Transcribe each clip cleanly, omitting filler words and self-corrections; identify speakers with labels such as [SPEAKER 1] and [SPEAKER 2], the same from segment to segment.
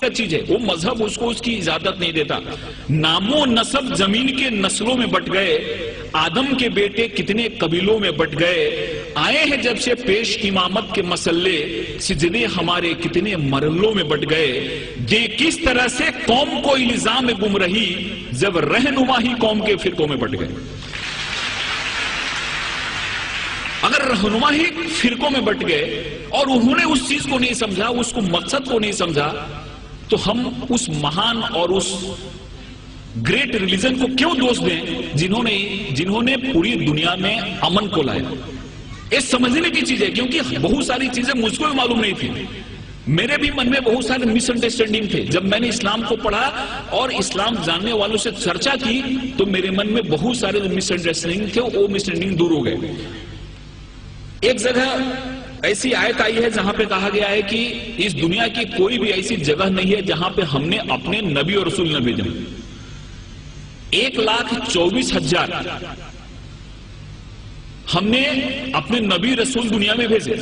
[SPEAKER 1] चीज है, वो मजहब उसको उसकी इजाजत नहीं देता। नामो नसब जमीन के नस्लों में बट गए, आदम के बेटे कितने कबीलों में बट गए, आए हैं जब से पेश इमामत के मसल्ले, सिजदे हमारे कितने मरलों में बट गए। दे किस तरह से कौम को इल्जाम में गुम रही, जब रहनुमा ही कौम के फिरकों में बट गए। अगर रहनुमा ही फिरकों में बट गए और उन्होंने उस चीज को नहीं समझा, उसको मकसद को नहीं समझा, तो हम उस महान और उस ग्रेट रिलीजन को क्यों दोष दें जिन्होंने पूरी दुनिया में अमन को लाया। ये समझने की चीज है, क्योंकि बहुत सारी चीजें मुझको भी मालूम नहीं थी। मेरे भी मन में बहुत सारे मिसअंडरस्टैंडिंग थे। जब मैंने इस्लाम को पढ़ा और इस्लाम जानने वालों से चर्चा की, तो मेरे मन में बहुत सारे जो मिसअंडरस्टैंडिंग थे वो मिसअंडरस्टैंडिंग दूर हो गए। एक जगह ऐसी आयत आई है जहां पे कहा गया है कि इस दुनिया की कोई भी ऐसी जगह नहीं है जहां पे हमने अपने नबी और रसूल न भेजे। 1,24,000 हमने अपने नबी रसूल दुनिया में भेजे,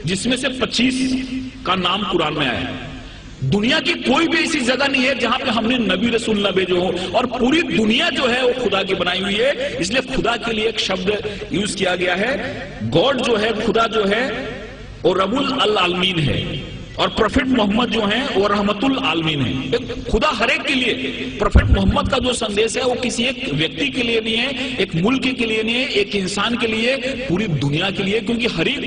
[SPEAKER 1] जिसमें से 25 का नाम कुरान में आया है। दुनिया की कोई भी ऐसी जगह नहीं है जहां पे हमने नबी रसूल न भेजे हो, और पूरी दुनिया जो है वो खुदा की बनाई हुई है। इसलिए खुदा के लिए एक शब्द यूज किया गया है। गॉड जो है, खुदा जो है वो रबुल अल आलमीन है, और प्रोफेट मोहम्मद जो है वो रहमतुल आलमीन है। खुदा हर एक के लिए, प्रोफेट मोहम्मद का जो संदेश है वो किसी एक व्यक्ति के लिए नहीं है, एक मुल्क के लिए नहीं है, एक इंसान के लिए, पूरी दुनिया के लिए, क्योंकि हर एक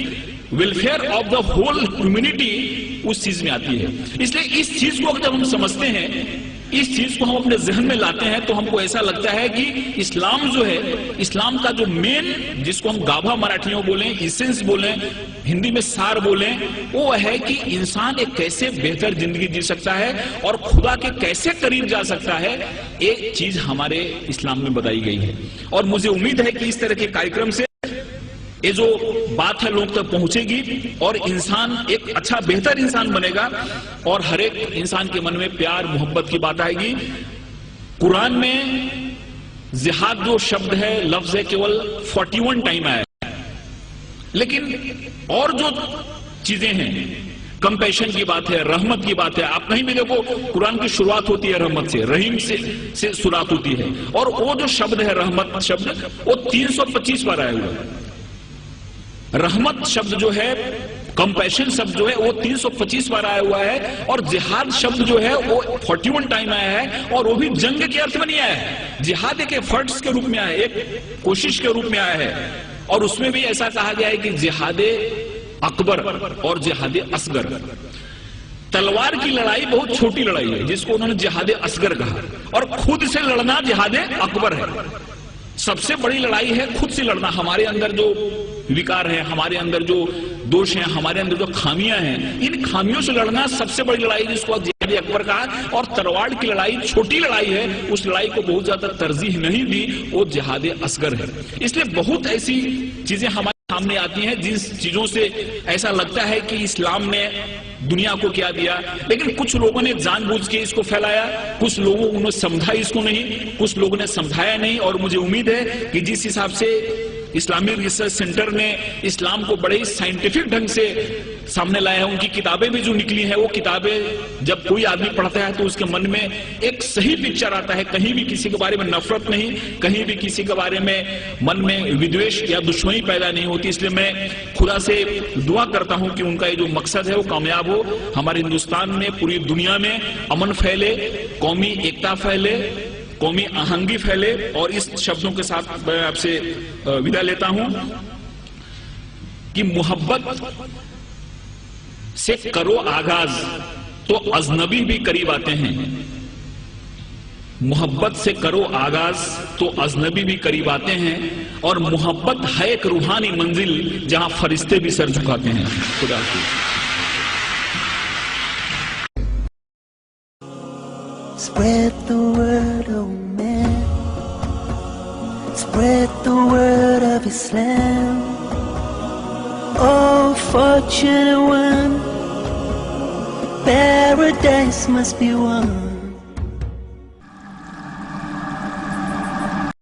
[SPEAKER 1] welfare of the whole humanity उस चीज में आती है। इसलिए इस चीज को जब हम समझते हैं, इस चीज को हम अपने जहन में लाते हैं, तो हमको ऐसा लगता है कि इस्लाम जो है, इस्लाम का जो मेन, जिसको हम गाभा मराठियों बोलें, इसेंस बोलें, हिंदी में सार बोलें, वो है कि इंसान एक कैसे बेहतर जिंदगी जी सकता है और खुदा के कैसे करीब जा सकता है। एक चीज हमारे इस्लाम में बताई गई है, और मुझे उम्मीद है कि इस तरह के कार्यक्रम से ये जो बात है लोग तक पहुंचेगी और इंसान एक अच्छा बेहतर इंसान बनेगा, और हर एक इंसान के मन में प्यार मोहब्बत की बात आएगी। कुरान में जिहाद जो शब्द है, लफ्ज है, केवल 41 टाइम आया है, लेकिन और जो चीजें हैं, कंपैशन की बात है, रहमत की बात है। आप कहीं भी देखो कुरान की शुरुआत होती है रहमत से, रहीम से शुरुआत होती है, और वो जो शब्द है रहमत शब्द, वो 325 बार आया हुआ है। रहमत शब्द जो है, कंपैशन शब्द जो है, वो 325 बार आया हुआ है, और जिहाद शब्द जो है वो 41 टाइम आया है, और वो भी जंग के अर्थ में नहीं आया है। जिहाद एक एफर्ट्स के रूप में आया है, एक कोशिश के रूप में आया है, और उसमें भी ऐसा कहा गया है कि जिहादे अकबर और जिहादे असगर। तलवार की लड़ाई बहुत छोटी लड़ाई है, जिसको उन्होंने जिहादे असगर कहा, और खुद से लड़ना जिहादे अकबर है। सबसे बड़ी लड़ाई है खुद से लड़ना। हमारे अंदर जो विकार है, हमारे अंदर जो दोष हैं, हमारे अंदर जो खामियां हैं, इन खामियों से लड़ना सबसे बड़ी लड़ाई, जिसको जिहाद अकबर कहा। और तलवार की लड़ाई छोटी लड़ाई है, उस लड़ाई को बहुत ज्यादा तरजीह नहीं दी, वो जिहाद असगर है। इसलिए बहुत ऐसी चीजें हमारे सामने आती हैं जिन चीजों से ऐसा लगता है कि इस्लाम ने दुनिया को क्या दिया, लेकिन कुछ लोगों ने जानबूझ के इसको फैलाया, कुछ लोगों ने समझा इसको नहीं, कुछ लोगों ने समझाया नहीं। और मुझे उम्मीद है कि जिस हिसाब से इस्लामिक रिसर्च सेंटर ने इस्लाम को बड़े ही साइंटिफिक ढंग से सामने लाया है, उनकी किताबें भी जो निकली हैं, वो किताबें जब कोई आदमी पढ़ता है तो उसके मन में एक सही पिक्चर आता है। कहीं भी किसी के बारे में नफरत नहीं, कहीं भी किसी के बारे में मन में विद्वेष या दुश्मनी पैदा नहीं होती। इसलिए मैं खुदा से दुआ करता हूं कि उनका ये जो मकसद है वो कामयाब हो, हमारे हिंदुस्तान में, पूरी दुनिया में अमन फैले, कौमी एकता फैले, कौमी आहंगी फैले। और इस शब्दों के साथ मैं आपसे विदा लेता हूं कि मोहब्बत से करो आगाज तो अजनबी भी करीब आते हैं। मोहब्बत से करो आगाज तो अजनबी भी करीब आते हैं, और मोहब्बत है एक रूहानी मंजिल जहां फरिश्ते भी सर झुकाते हैं। खुदा हाफिज़।
[SPEAKER 2] Spread the word, oh man. Spread the word of Islam. Oh, fortunate one, paradise must be won.